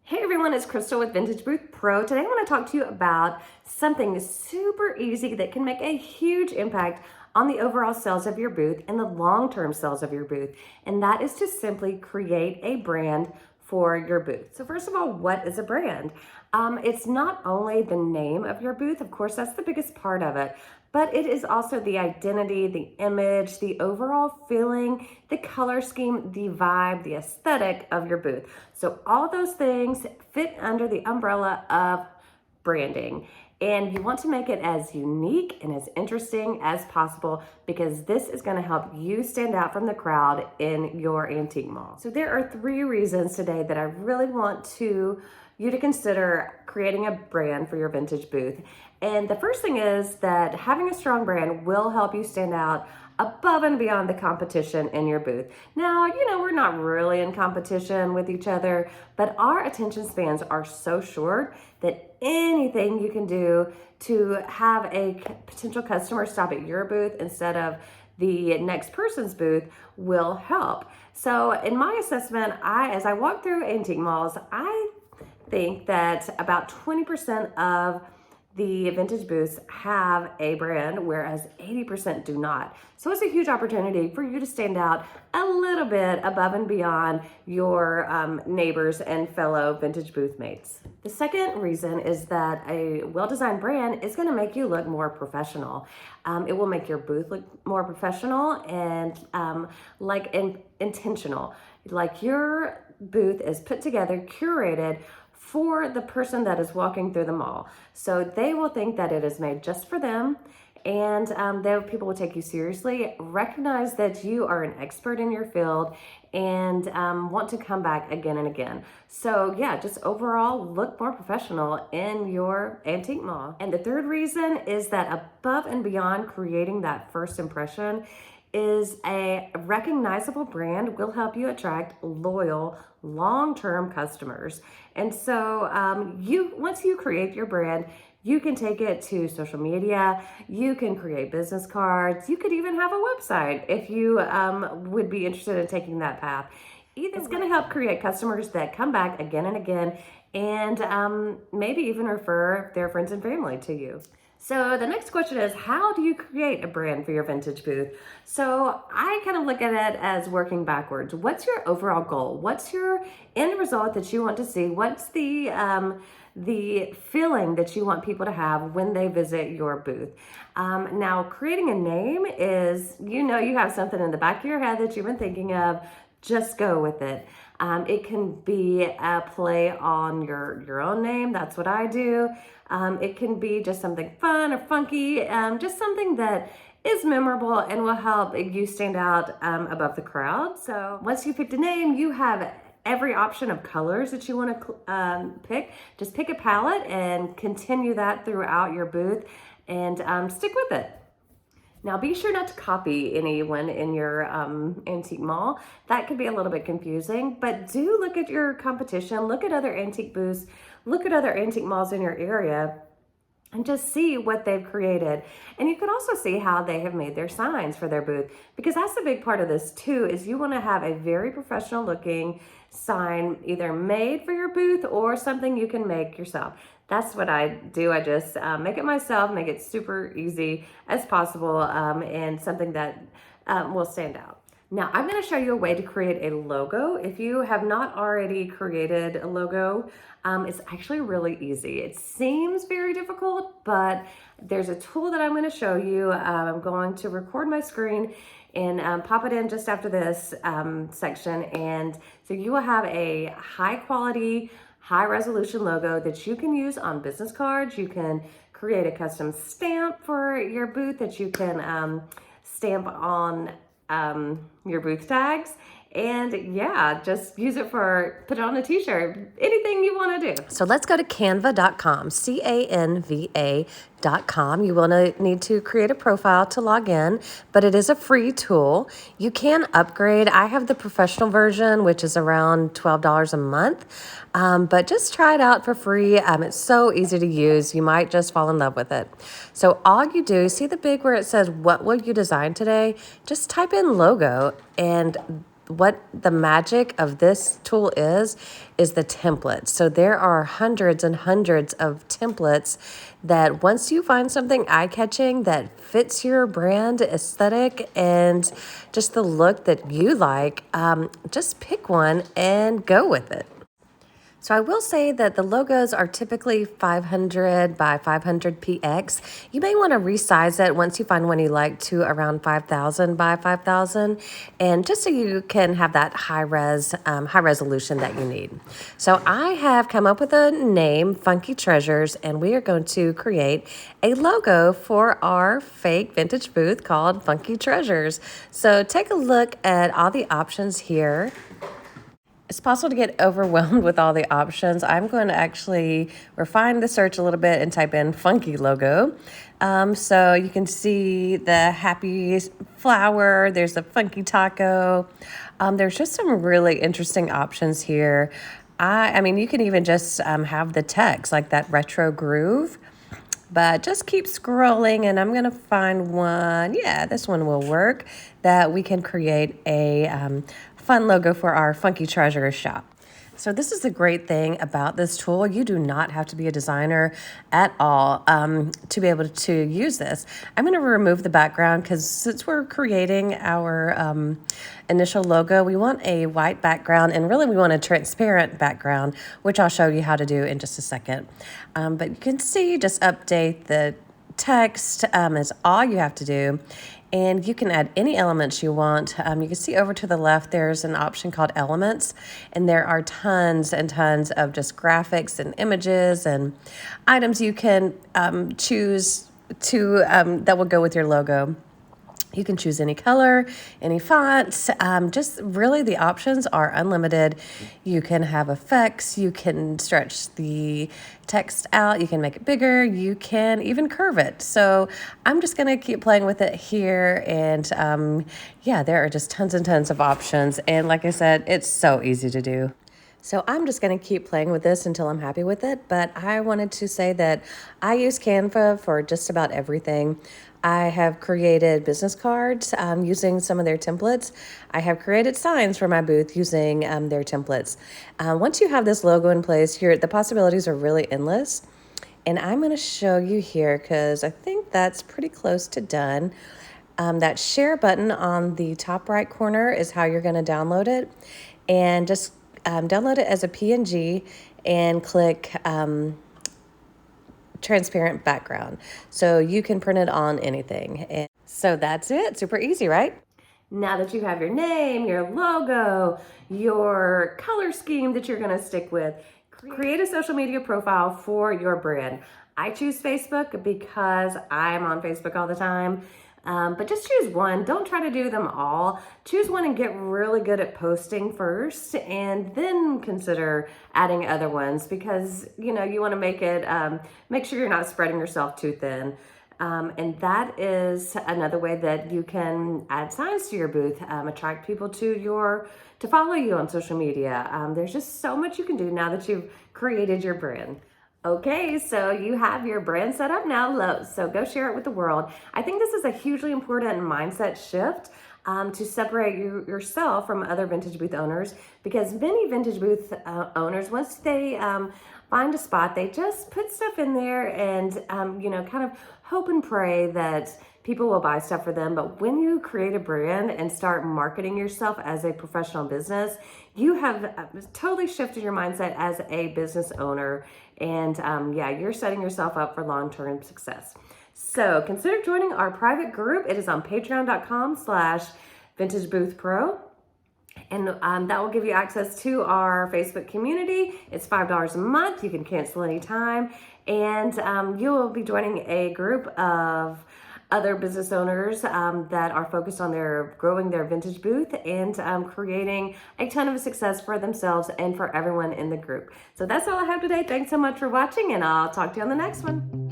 Hey everyone, it's Crystal with Vintage Booth Pro. Today I want to talk to you about something super easy that can make a huge impact on the overall sales of your booth and the long-term sales of your booth. And that is to simply create a brand for your booth. So first of all, what is a brand? It's not only the name of your booth, of course, that's the biggest part of it, but it is also the identity, the image, the overall feeling, the color scheme, the vibe, the aesthetic of your booth. So all those things fit under the umbrella of branding. And you want to make it as unique and as interesting as possible because this is going to help you stand out from the crowd in your antique mall. So there are 3 reasons today that I really want you to consider creating a brand for your vintage booth. And the first thing is that having a strong brand will help you stand out above and beyond the competition in your booth. Now, we're not really in competition with each other, but our attention spans are so short that anything you can do to have a potential customer stop at your booth instead of the next person's booth will help. So in my assessment, as I walk through antique malls, I think that about 20% of the vintage booths have a brand, whereas 80% do not. So it's a huge opportunity for you to stand out a little bit above and beyond your neighbors and fellow vintage booth mates. The second reason is that a well-designed brand is gonna make you look more professional. It will make your booth look more professional and intentional. Like your booth is put together, curated for the person that is walking through the mall. So they will think that it is made just for them, and people will take you seriously, recognize that you are an expert in your field, and want to come back again and again. So yeah, just overall look more professional in your antique mall. And the third reason is that above and beyond creating that first impression is a recognizable brand will help you attract loyal, long-term customers. And so once you create your brand, you can take it to social media, you can create business cards, you could even have a website if you would be interested in taking that path. It's gonna help create customers that come back again and again and maybe even refer their friends and family to you. So the next question is, how do you create a brand for your vintage booth? So I kind of look at it as working backwards. What's your overall goal? What's your end result that you want to see? What's the feeling that you want people to have when they visit your booth? Now, creating a name is, you have something in the back of your head that you've been thinking of. Just go with it. It can be a play on your own name. That's what I do. It can be just something fun or funky, just something that is memorable and will help you stand out above the crowd. So once you picked a name, you have every option of colors that you want to pick. Just pick a palette and continue that throughout your booth and stick with it. Now, be sure not to copy anyone in your antique mall. That could be a little bit confusing, but do look at your competition, look at other antique booths, look at other antique malls in your area, and just see what they've created. And you can also see how they have made their signs for their booth, because that's a big part of this too, is you want to have a very professional looking sign either made for your booth or something you can make yourself. That's what I do. I just make it myself, make it super easy as possible, and something that will stand out. Now, I'm going to show you a way to create a logo. If you have not already created a logo, it's actually really easy. It seems very difficult, but there's a tool that I'm going to show you. I'm going to record my screen and pop it in just after this section. And so you will have a high quality, high resolution logo that you can use on business cards. You can create a custom stamp for your booth that you can stamp on your booth tags. And yeah, just use it put it on a t-shirt, anything you want to do. So let's go to canva.com, canva.com. You will need to create a profile to log in, but it is a free tool. You can upgrade. I have the professional version, which is around $12 a month, but just try it out for free. It's so easy to use. You might just fall in love with it. So all you do, see the big where it says, what will you design today? Just type in logo, and what the magic of this tool is the templates. So there are hundreds and hundreds of templates that once you find something eye-catching that fits your brand aesthetic and just the look that you like, just pick one and go with it. So I will say that the logos are typically 500 by 500 px. You may want to resize it once you find one you like to around 5,000 by 5,000, and just so you can have that high resolution that you need. So I have come up with a name, Funky Treasures, and we are going to create a logo for our fake vintage booth called Funky Treasures. So take a look at all the options here. It's possible to get overwhelmed with all the options. I'm going to actually refine the search a little bit and type in funky logo. So you can see the happy flower, there's a funky taco. There's just some really interesting options here. I mean, you can even just have the text like that retro groove. But just keep scrolling and I'm going to find one. Yeah, this one will work, that we can create a fun logo for our Funky Treasures shop. So this is the great thing about this tool. You do not have to be a designer at all to be able to use this. I'm going to remove the background because since we're creating our initial logo, we want a white background and really we want a transparent background, which I'll show you how to do in just a second. But you can see, just update the text is all you have to do. And you can add any elements you want. You can see over to the left, there's an option called Elements, and there are tons and tons of just graphics and images and items you can choose to that will go with your logo. You can choose any color, any fonts, just really the options are unlimited. You can have effects, you can stretch the text out, you can make it bigger, you can even curve it. So I'm just gonna keep playing with it here, and yeah, there are just tons and tons of options. And like I said, it's so easy to do. So I'm just going to keep playing with this until I'm happy with it. But I wanted to say that I use Canva for just about everything. I have created business cards using some of their templates. I have created signs for my booth using their templates. Once you have this logo in place, the possibilities are really endless. And I'm going to show you here because I think that's pretty close to done. That share button on the top right corner is how you're going to download it. And just download it as a PNG and click transparent background. So you can print it on anything. And so that's it. Super easy, right? Now that you have your name, your logo, your color scheme that you're going to stick with, create a social media profile for your brand. I choose Facebook because I'm on Facebook all the time. But just choose one. Don't try to do them all. Choose one and get really good at posting first, and then consider adding other ones because you want to make it make sure you're not spreading yourself too thin. And that is another way that you can add signs to your booth, attract people to follow you on social media. There's just so much you can do now that you've created your brand. Okay, so you have your brand set up now, so go share it with the world. I think this is a hugely important mindset shift to separate yourself from other vintage booth owners, because many vintage booth owners, once they find a spot, they just put stuff in there and kind of hope and pray that people will buy stuff for them. But when you create a brand and start marketing yourself as a professional business, you have totally shifted your mindset as a business owner. And yeah, you're setting yourself up for long-term success. So consider joining our private group. It is on patreon.com/vintageboothpro. And that will give you access to our Facebook community. It's $5 a month. You can cancel anytime. And you will be joining a group of other business owners that are focused on growing their vintage booth and creating a ton of success for themselves and for everyone in the group. So that's all I have today. Thanks so much for watching, and I'll talk to you on the next one.